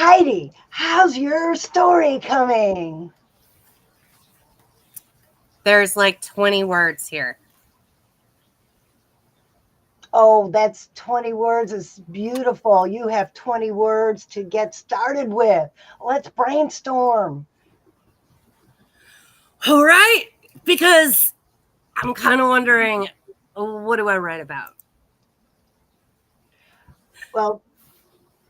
Heidi, how's your story coming? There's like 20 words here. Oh, that's 20 words. It's beautiful. You have 20 words to get started with. Let's brainstorm. All right, because I'm kind of wondering, what do I write about? Well,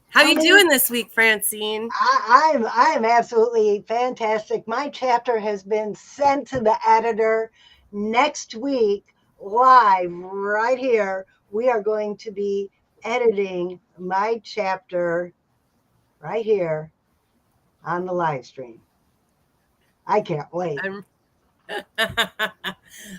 How tell you me. doing this week, Francine? I'm absolutely fantastic. My chapter has been sent to the editor next week, live right here. We are going to be editing my chapter right here on the live stream. I can't wait. I'm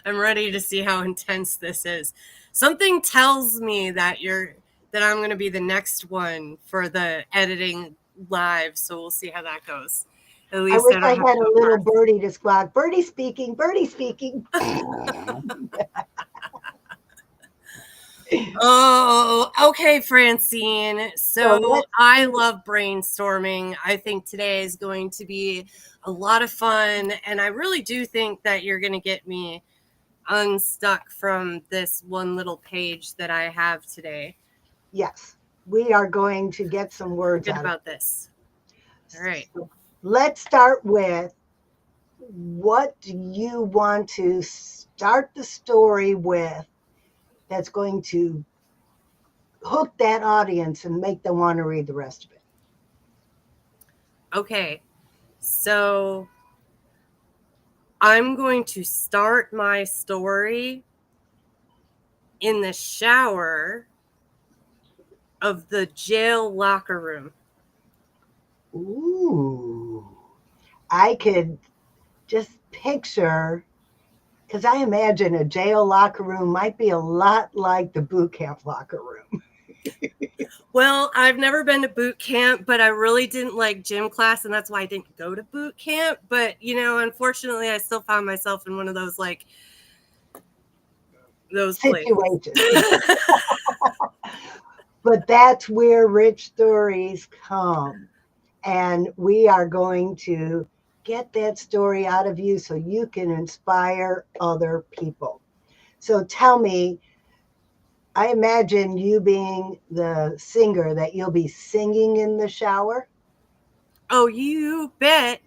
I'm ready to see how intense this is. Something tells me that I'm going to be the next one for the editing live, so we'll see how that goes. At I least wish I I don't have to had a go little first. birdie to squawk. Birdie speaking, birdie speaking. Oh, okay, Francine. So So let's I do love brainstorming. I think today is going to be a lot of fun, and I really do think that you're going to get me unstuck from this one little page that I have today. yes, we are going to get some I'm words good out of about this. All right. it. So let's start with what do you want to start the story with that's going to hook that audience and make them want to read the rest of it? Okay. So I'm going to start my story in the shower of the jail locker room. Ooh, I could just picture, because I imagine a jail locker room might be a lot like the boot camp locker room. Well, I've never been to boot camp, but I really didn't like gym class, and that's why I didn't go to boot camp. But, unfortunately, I still found myself in one of those, those places. Situations. But that's where rich stories come. And we are going to get that story out of you so you can inspire other people. So tell me, I imagine you being the singer that you'll be singing in the shower. Oh, you bet.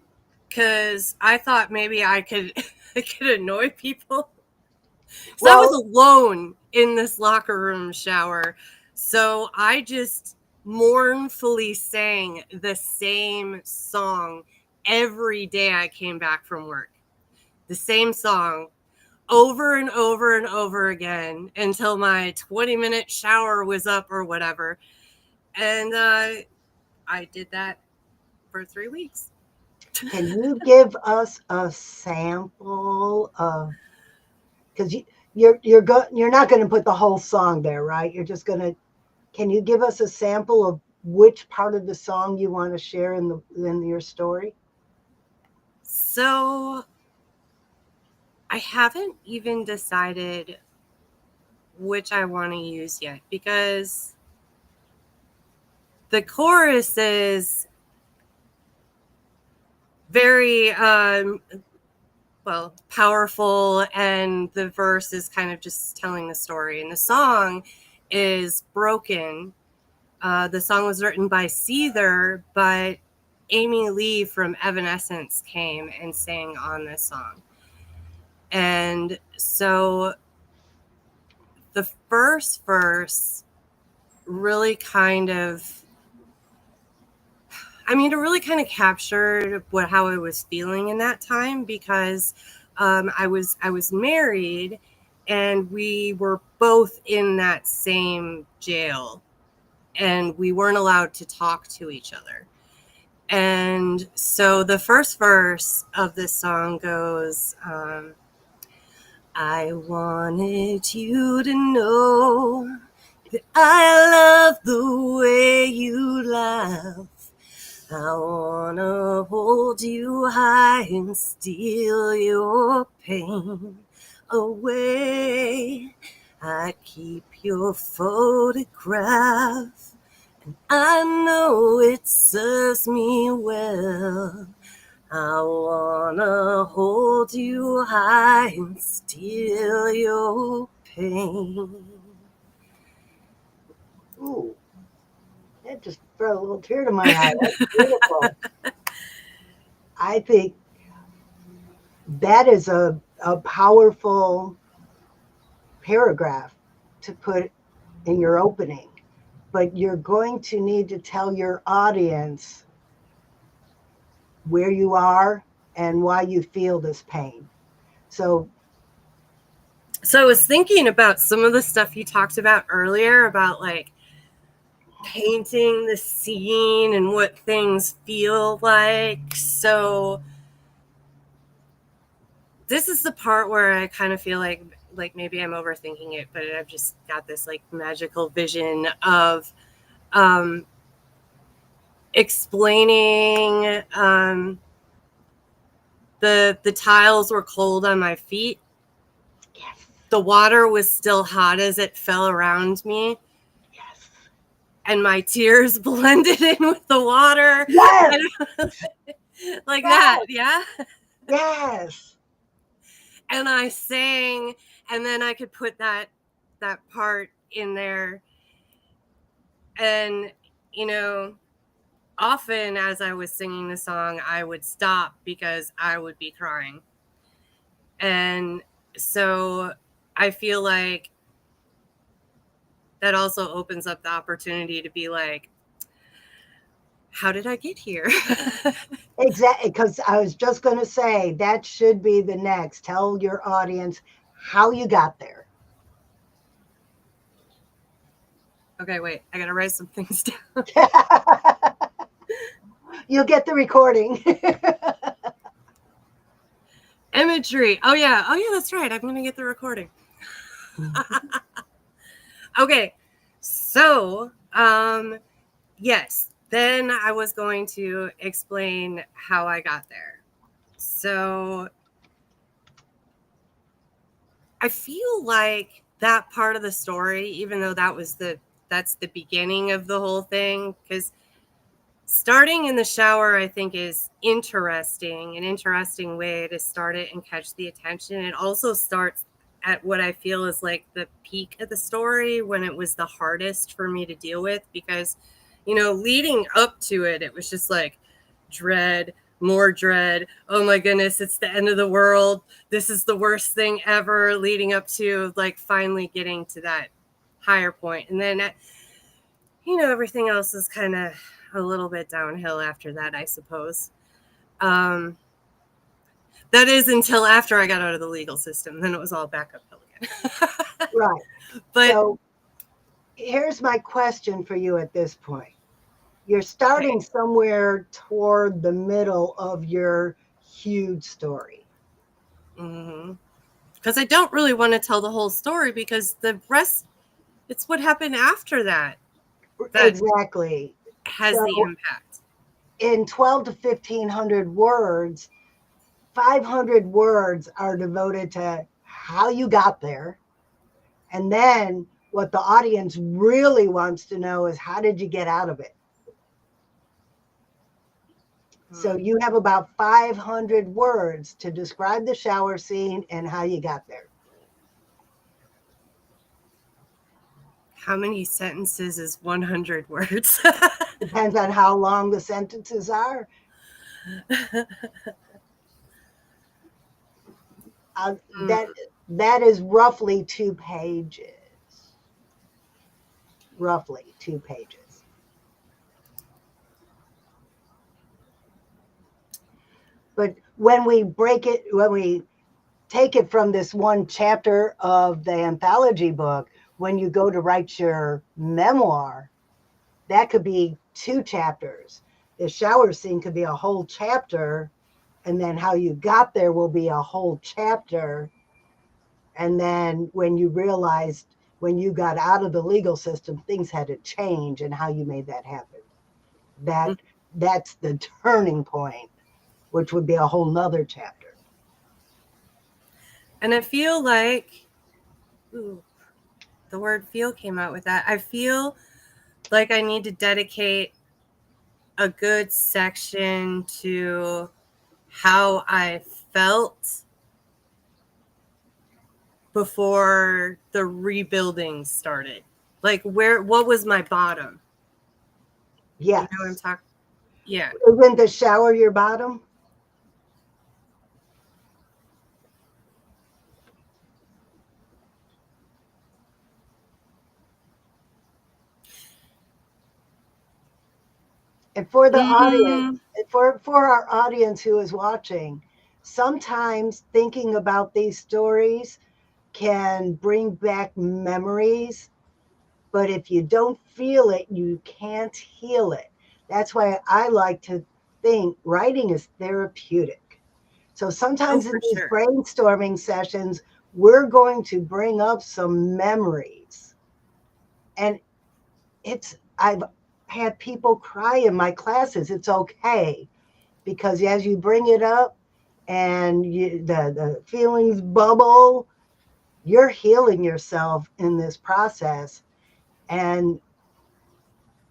Because I thought maybe I could, I could annoy people. So I was Well, alone in this locker room shower. So I just mournfully sang the same song every day I came back from work. The same song over and over and over again until my 20-minute shower was up or whatever. And I did that for 3 weeks. can you give us a sample of, because you're not going to put the whole song there, right? You're just going to. Can you give us a sample of which part of the song you want to share in your story? So I haven't even decided which I want to use yet because the chorus is very powerful, and the verse is kind of just telling the story, and the song is broken. The song was written by Seether, but Amy Lee from Evanescence came and sang on this song. And so the first verse really kind of, it really kind of captured how I was feeling in that time because I was married and we were both in that same jail and we weren't allowed to talk to each other. And so the first verse of this song goes, I wanted you to know that I love the way you laugh. I wanna hold you high and steal your pain away. I keep your photograph I know it serves me well. I wanna hold you high and steal your pain. Ooh, that just brought a little tear to my eye. That's beautiful. I think that is a powerful paragraph to put in your opening, but you're going to need to tell your audience where you are and why you feel this pain. So, So I was thinking about some of the stuff you talked about earlier about like painting the scene and what things feel like. So this is the part where I kind of feel like maybe I'm overthinking it, but I've just got this like magical vision of explaining the tiles were cold on my feet. yes, The water was still hot as it fell around me. yes, And my tears blended in with the water. yes, Like that, yes, yeah? yes. And I sang, and then I could put that part in there. And, you know, often as I was singing the song, I would stop because I would be crying. And so I feel like that also opens up the opportunity to be like, how did I get here? Exactly, because I was just going to say that should be the next. Tell your audience how you got there. Okay, wait, I gotta write some things down. You'll get the recording. Imagery. Oh yeah, that's right. I'm gonna get the recording. Okay, so yes, then I was going to explain how I got there. So I feel like that part of the story, even though that's the beginning of the whole thing, because starting in the shower, I think, is interesting, an interesting way to start it and catch the attention. It also starts at what I feel is like the peak of the story, when it was the hardest for me to deal with, because, you know, leading up to it, it was just like dread, more dread. Oh my goodness, it's the end of the world. This is the worst thing ever, leading up to like finally getting to that higher point. And then, you know, everything else is kind of a little bit downhill after that, I suppose. That is until after I got out of the legal system. Then it was all back uphill again. Right. But So here's my question for you at this point. You're starting okay. somewhere toward the middle of your huge story. Because I don't really want to tell the whole story, because the rest, it's what happened after that Exactly. has the So impact. in 12 to 1500 words, 500 words are devoted to how you got there. And then what the audience really wants to know is how did you get out of it? So you have about 500 words to describe the shower scene and how you got there. How many sentences is 100 words? Depends on how long the sentences are. That is roughly 2 pages. Roughly 2 pages. But when we take it from this one chapter of the anthology book, when you go to write your memoir, that could be 2 chapters. The shower scene could be a whole chapter, and then how you got there will be a whole chapter. And then when you realized when you got out of the legal system, things had to change, and how you made that happen. That's the turning point, which would be a whole nother chapter. And I feel like, the word feel came out with that. I feel like I need to dedicate a good section to how I felt before the rebuilding started. Like what was my bottom? Yes. You know what I'm talking? Yeah. Isn't the shower your bottom? And for the audience, for our audience who is watching, sometimes thinking about these stories can bring back memories, but if you don't feel it, you can't heal it. That's why I like to think writing is therapeutic. So sometimes in for these sure. brainstorming sessions, we're going to bring up some memories. And I've had people cry in my classes. It's okay, because as you bring it up and the feelings bubble, you're healing yourself in this process. And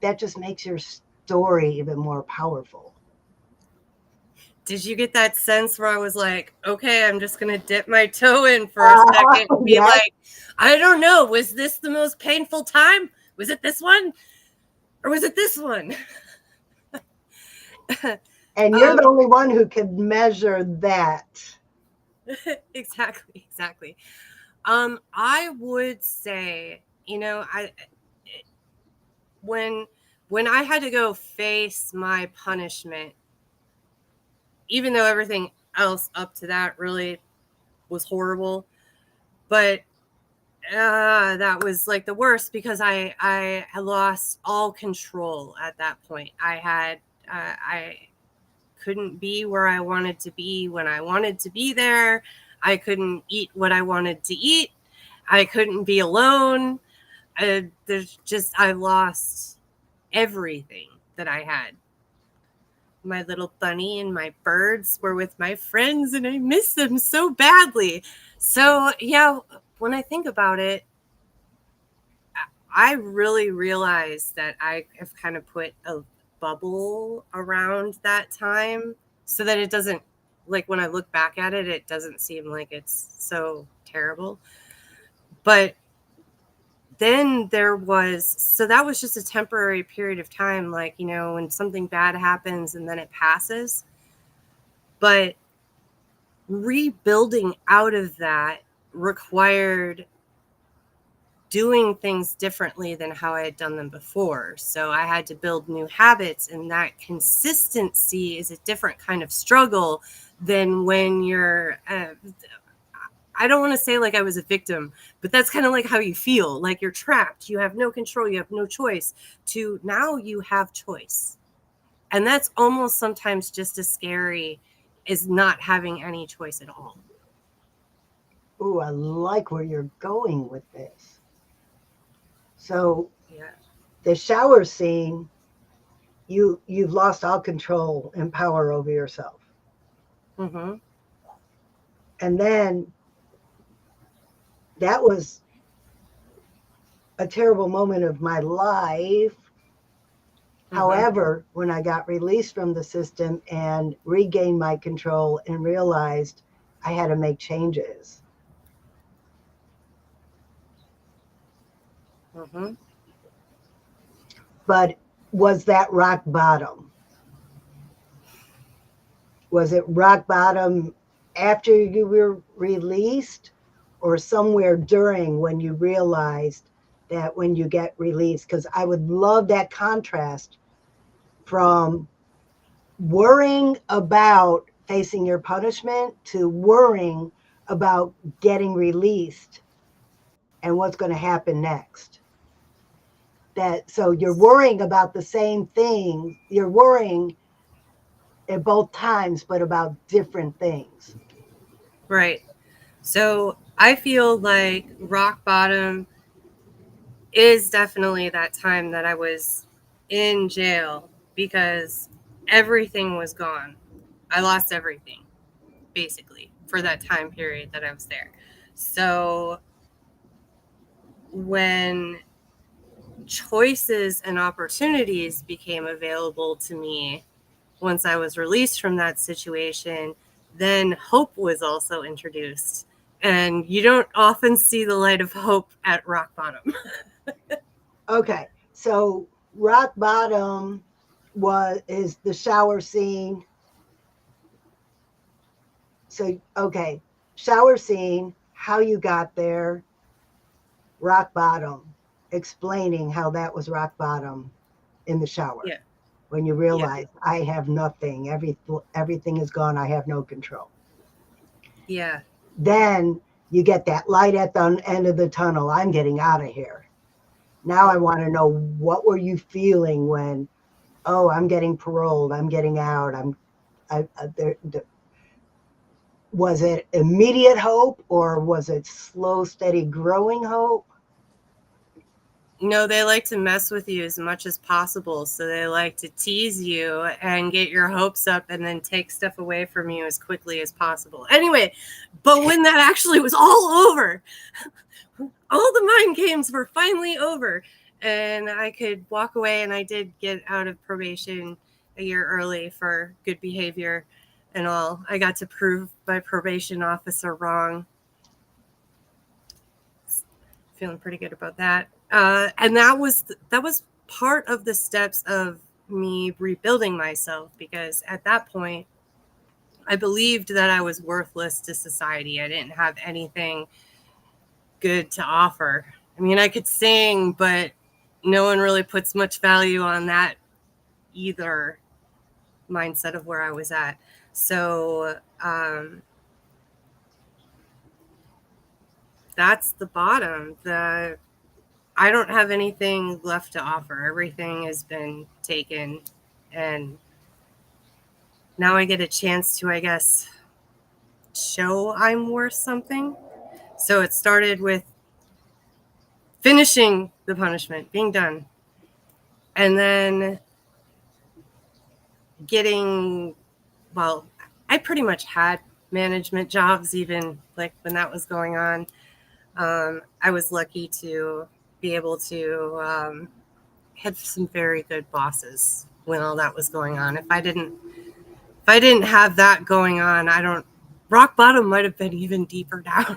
that just makes your story even more powerful. Did you get that sense where I was like, okay, I'm just going to dip my toe in for a second and be Yes. like, I don't know, was this the most painful time? Was it this one? Or was it this one? And you're the only one who can measure that. Exactly. I would say, you know, when I had to go face my punishment, even though everything else up to that really was horrible, but that was like the worst, because I lost all control at that point. I couldn't be where I wanted to be when I wanted to be there. I couldn't eat what I wanted to eat. I couldn't be alone. I lost everything that I had. My little bunny and my birds were with my friends, and I miss them so badly. So yeah, when I think about it, I really realized that I have kind of put a bubble around that time so that it doesn't, like when I look back at it, it doesn't seem like it's so terrible. But then that was just a temporary period of time, like, you know, when something bad happens and then it passes. But rebuilding out of that required doing things differently than how I had done them before. So I had to build new habits, and that consistency is a different kind of struggle than when you're I don't want to say like I was a victim, but that's kind of like how you feel, like you're trapped, you have no control, you have no choice, to now you have choice. And that's almost sometimes just as scary as not having any choice at all. Ooh, I like where you're going with this. So Yeah. the shower scene, you've lost all control and power over yourself. Mm-hmm. And then that was a terrible moment of my life. Mm-hmm. However, when I got released from the system and regained my control and realized I had to make changes. Mm-hmm. But was that rock bottom? Was it rock bottom after you were released, or somewhere during when you realized that when you get released? Because I would love that contrast from worrying about facing your punishment to worrying about getting released and what's going to happen next. So you're worrying about the same thing. You're worrying at both times, but about different things. Right. So I feel like rock bottom is definitely that time that I was in jail, because everything was gone. I lost everything, basically, for that time period that I was there. So when choices and opportunities became available to me once I was released from that situation, then hope was also introduced. And you don't often see the light of hope at rock bottom. Okay, so rock bottom is the shower scene. So okay, shower scene, how you got there, rock bottom, explaining how that was rock bottom in the shower. Yeah. When you Yeah. realize I have nothing, everything is gone, I have no control. Yeah. Then you get that light at the end of the tunnel. I'm getting out of here. Now I want to know, what were you feeling when, oh, I'm getting paroled, I'm getting out, was it immediate hope, or was it slow, steady, growing hope? No, they like to mess with you as much as possible. So they like to tease you and get your hopes up and then take stuff away from you as quickly as possible. Anyway, but when that actually was all over, all the mind games were finally over, and I could walk away, and I did get out of probation a year early for good behavior and all. I got to prove my probation officer wrong. Feeling pretty good about that. And that was part of the steps of me rebuilding myself, because at that point I believed that I was worthless to society. I didn't have anything good to offer. I mean, I could sing, but no one really puts much value on that either mindset of where I was at. So that's the bottom. I don't have anything left to offer. Everything has been taken, and now I get a chance to, I guess, show I'm worth something. So it started with finishing the punishment, being done, and then getting, well, I pretty much had management jobs even like when that was going on. I was lucky to be able to had some very good bosses when all that was going on. If I didn't have that going on, rock bottom might have been even deeper down.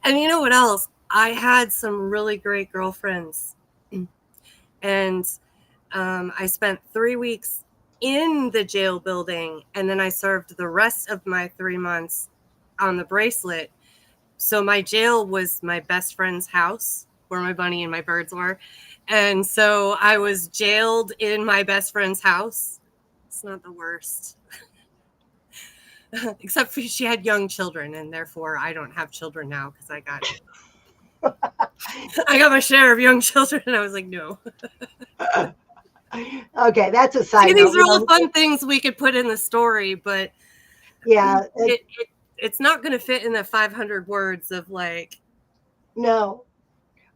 And you know what else? I had some really great girlfriends, and I spent 3 weeks in the jail building, and then I served the rest of my 3 months on the bracelet. So my jail was my best friend's house where my bunny and my birds were. And so I was jailed in my best friend's house. It's not the worst. Except for she had young children, and therefore I don't have children now because I got my share of young children, and I was like, no. Okay, that's a side See, note. these are all fun things we could put in the story, but yeah, it's not going to fit in the 500 words of like. No,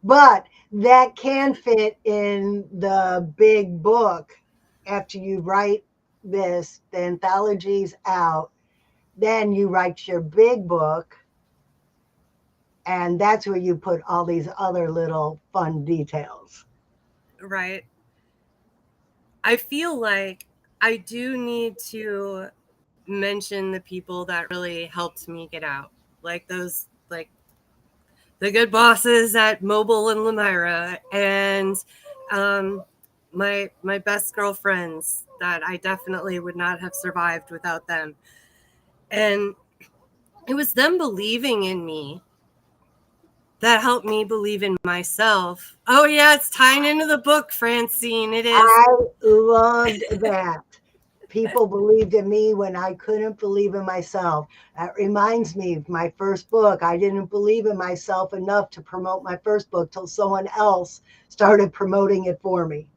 but that can fit in the big book. After you write this, the anthology's out, then you write your big book, and that's where you put all these other little fun details. Right. I feel like I do need to mention the people that really helped me get out. Like those, like the good bosses at Mobile and Lamira, and my best girlfriends that I definitely would not have survived without them. And it was them believing in me that helped me believe in myself. Oh yeah, it's tying into the book, Francine. It is. I loved that. People believed in me when I couldn't believe in myself. That reminds me of my first book. I didn't believe in myself enough to promote my first book till someone else started promoting it for me.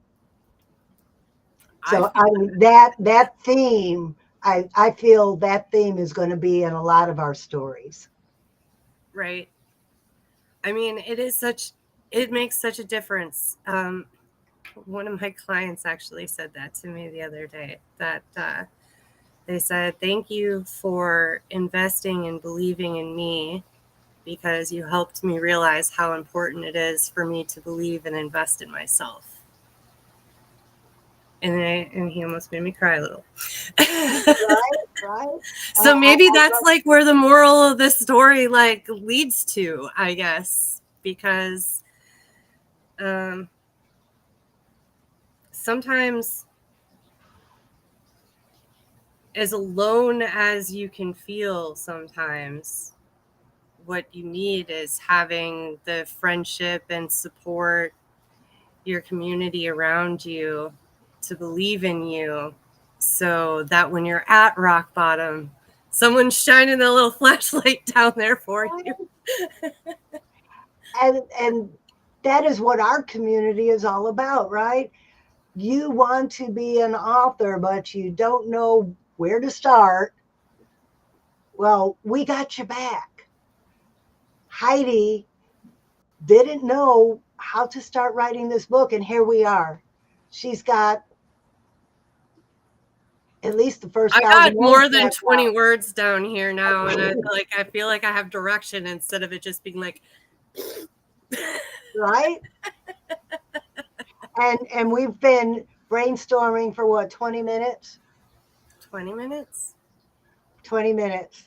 So that theme, I feel that theme is going to be in a lot of our stories. Right. I mean, it makes such a difference. One of my clients actually said that to me the other day, that they said, thank you for investing and believing in me because you helped me realize how important it is for me to believe and invest in myself. And he almost made me cry a little. Right. So maybe that's like where the moral of this story like leads to, I guess, because sometimes, as alone as you can feel, sometimes what you need is having the friendship and support, your community around you to believe in you, so that when you're at rock bottom, someone's shining a little flashlight down there for you. And that is what our community is all about, right? You want to be an author, but you don't know where to start. Well, we got your back. Heidi didn't know how to start writing this book, and here we are. She's got at least the first. I got more than 20 words down here now, and I feel like I have direction instead of it just being like, right? And we've been brainstorming for what, 20 minutes? 20 minutes? 20 minutes.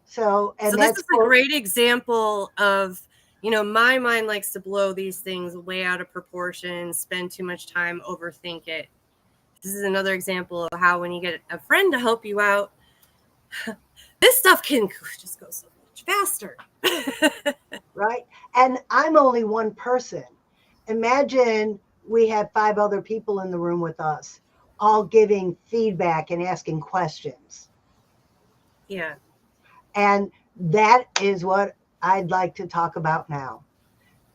So this is a great example of, my mind likes to blow these things way out of proportion, spend too much time, overthink it. This is another example of how when you get a friend to help you out, this stuff can just go so much faster. Right? And I'm only one person. Imagine we had 5 other people in the room with us, all giving feedback and asking questions. Yeah. And that is what I'd like to talk about now.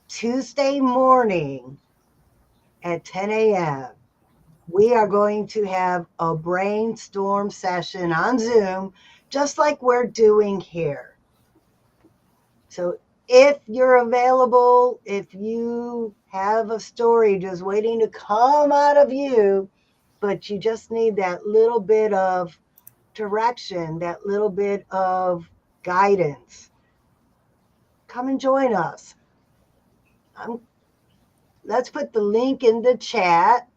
Tuesday morning at 10 a.m., we are going to have a brainstorm session on Zoom, just like we're doing here. So if you're available, if you have a story just waiting to come out of you, but you just need that little bit of direction, that little bit of guidance, come and join us. Let's put the link in the chat.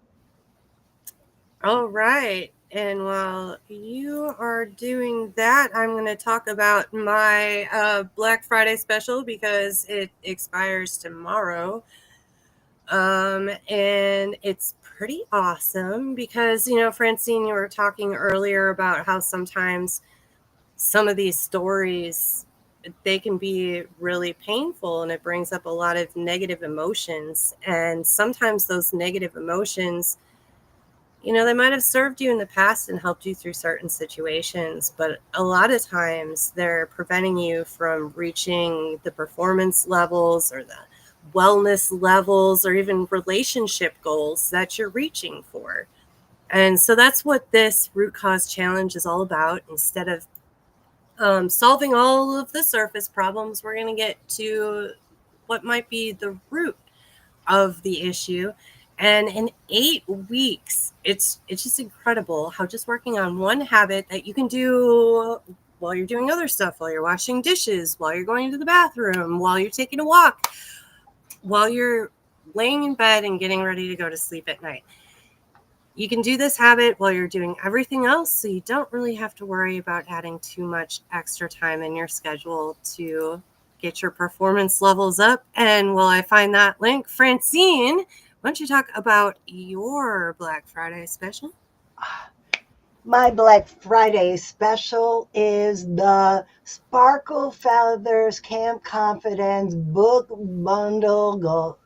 All right. And while you are doing that, I'm going to talk about my Black Friday special because it expires tomorrow. And it's pretty awesome because, Francine, you were talking earlier about how sometimes some of these stories, they can be really painful and it brings up a lot of negative emotions. And sometimes those negative emotions, they might have served you in the past and helped you through certain situations, but a lot of times they're preventing you from reaching the performance levels or the wellness levels or even relationship goals that you're reaching for. And so that's what this root cause challenge is all about. Instead of solving all of the surface problems, we're going to get to what might be the root of the issue. And in 8 weeks, it's just incredible how just working on one habit that you can do while you're doing other stuff, while you're washing dishes, while you're going to the bathroom, while you're taking a walk, while you're laying in bed and getting ready to go to sleep at night. You can do this habit while you're doing everything else, so you don't really have to worry about adding too much extra time in your schedule to get your performance levels up. And while I find that link, Francine, why don't you talk about your Black Friday special? My Black Friday special is the Sparkle Feathers Camp Confidence book bundle.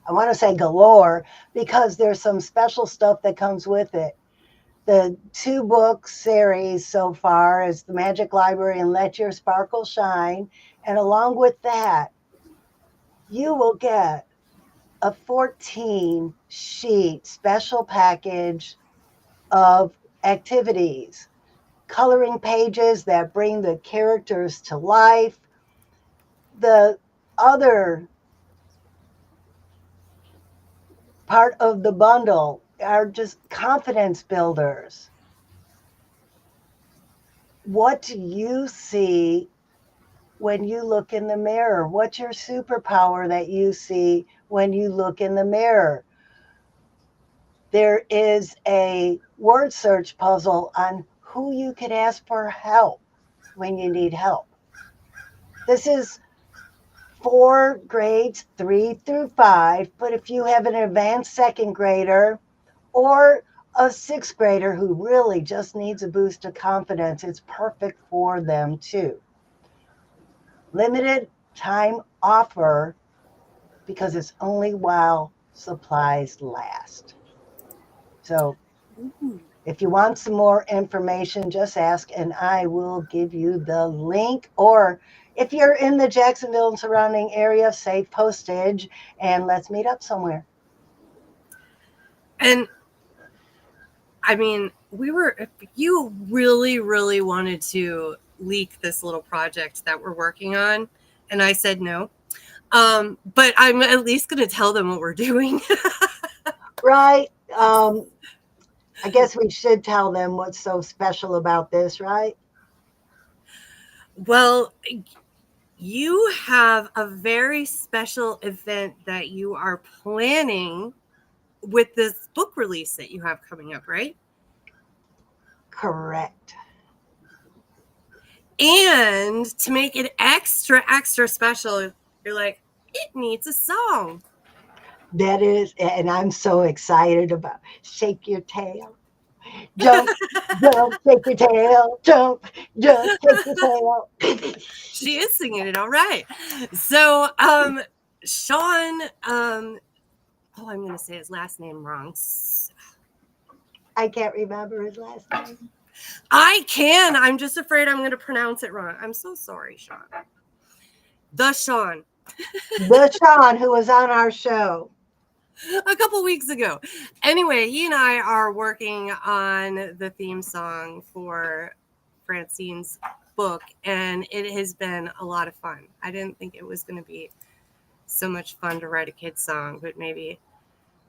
I want to say galore because there's some special stuff that comes with it. The 2-book series so far is The Magic Library and Let Your Sparkle Shine. And along with that, you will get a 14-sheet special package of activities, coloring pages that bring the characters to life. The other part of the bundle are just confidence builders. What do you see when you look in the mirror? What's your superpower that you see when you look in the mirror? There is a word search puzzle on who you could ask for help when you need help. This is for grades 3 through 5, but if you have an advanced second grader or a sixth grader who really just needs a boost of confidence, it's perfect for them too. Limited time offer because it's only while supplies last. So if you want some more information, just ask and I will give you the link. Or if you're in the Jacksonville and surrounding area, save postage and let's meet up somewhere. And I mean, if you really, really wanted to leak this little project that we're working on, and I said no, but I'm at least going to tell them what we're doing. Right. I guess we should tell them what's so special about this, right? Well, you have a very special event that you are planning with this book release that you have coming up, right? Correct. And to make it extra, extra special, you're like, it needs a song. That is, and I'm so excited about shake your tail. Jump, jump, shake your tail. Jump, jump, shake your tail. She is singing it all right. So, Sean, I'm going to say his last name wrong. I can't remember his last name. I can. I'm just afraid I'm going to pronounce it wrong. I'm so sorry, Sean. The Sean. The Sean who was on our show a couple weeks ago. Anyway, he and I are working on the theme song for Francine's book, and it has been a lot of fun. I didn't think it was going to be so much fun to write a kid's song, but maybe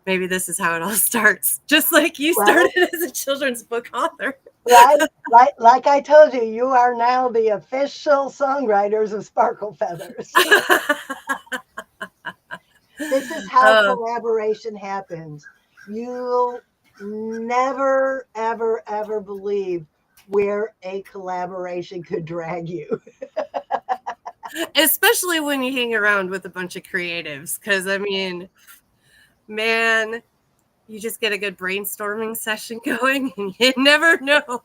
this is how it all starts. Just like you started as a children's book author. Right? Like I told you, you are now the official songwriters of Sparkle Feathers. This is how collaboration happens. You'll never, ever, ever believe where a collaboration could drag you. Especially when you hang around with a bunch of creatives. Because, I mean, man, you just get a good brainstorming session going and you never know.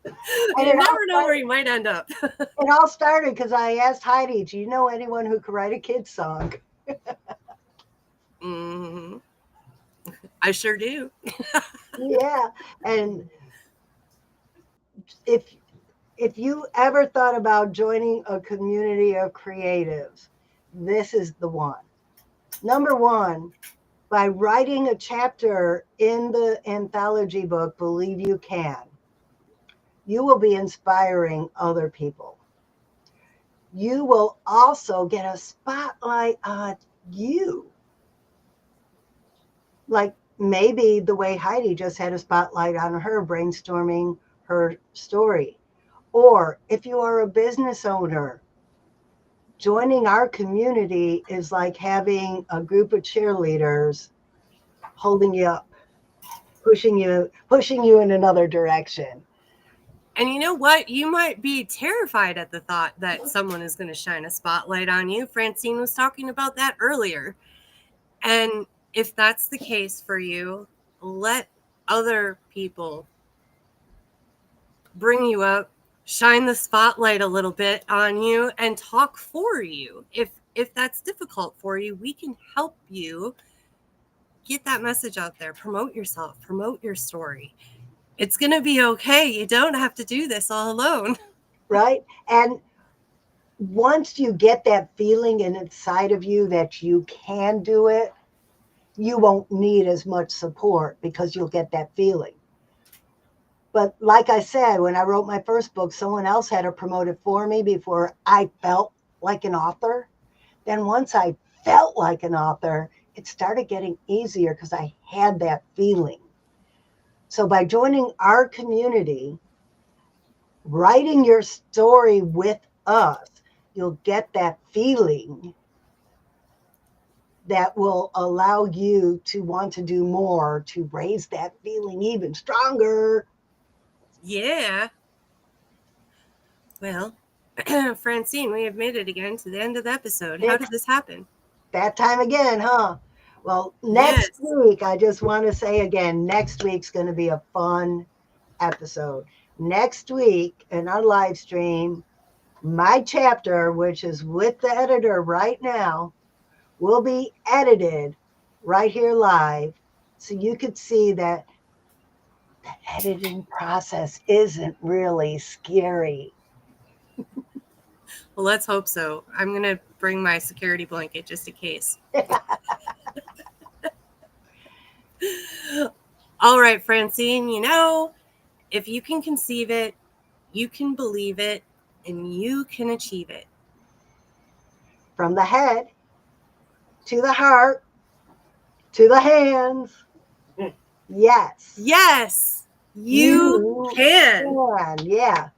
You never know where you might end up. It all started because I asked Heidi, do you know anyone who could write a kid's song? Mm-hmm. I sure do. Yeah. And if you ever thought about joining a community of creatives, this is the one. Number one, by writing a chapter in the anthology book, Believe You Can, you will be inspiring other people. You will also get a spotlight on you. Like maybe the way Heidi just had a spotlight on her brainstorming her story. Or if you are a business owner, joining our community is like having a group of cheerleaders holding you up, pushing you in another direction. And you know what? You might be terrified at the thought that someone is going to shine a spotlight on you. Francine was talking about that earlier. And if that's the case for you, let other people bring you up, shine the spotlight a little bit on you, and talk for you. If that's difficult for you, we can help you get that message out there. Promote yourself, promote your story. It's going to be okay. You don't have to do this all alone. Right? And once you get that feeling inside of you that you can do it, you won't need as much support because you'll get that feeling. But like I said, when I wrote my first book, someone else had to promote it for me before I felt like an author. Then once I felt like an author, it started getting easier because I had that feeling. So by joining our community, writing your story with us, you'll get that feeling that will allow you to want to do more, to raise that feeling even stronger. Yeah. Well, Francine, we have made it again to the end of the episode. How It's did this happen? that time again, huh? Well, next Yes. week, I just want to say again, next week's going to be a fun episode. Next week in our live stream, my chapter, which is with the editor right now, will be edited right here live. So you could see that the editing process isn't really scary. Well, let's hope so. I'm going to bring my security blanket just in case. All right, Francine, if you can conceive it, you can believe it, and you can achieve it. From the head to the heart to the hands. Yes. Yes, you can. Yeah.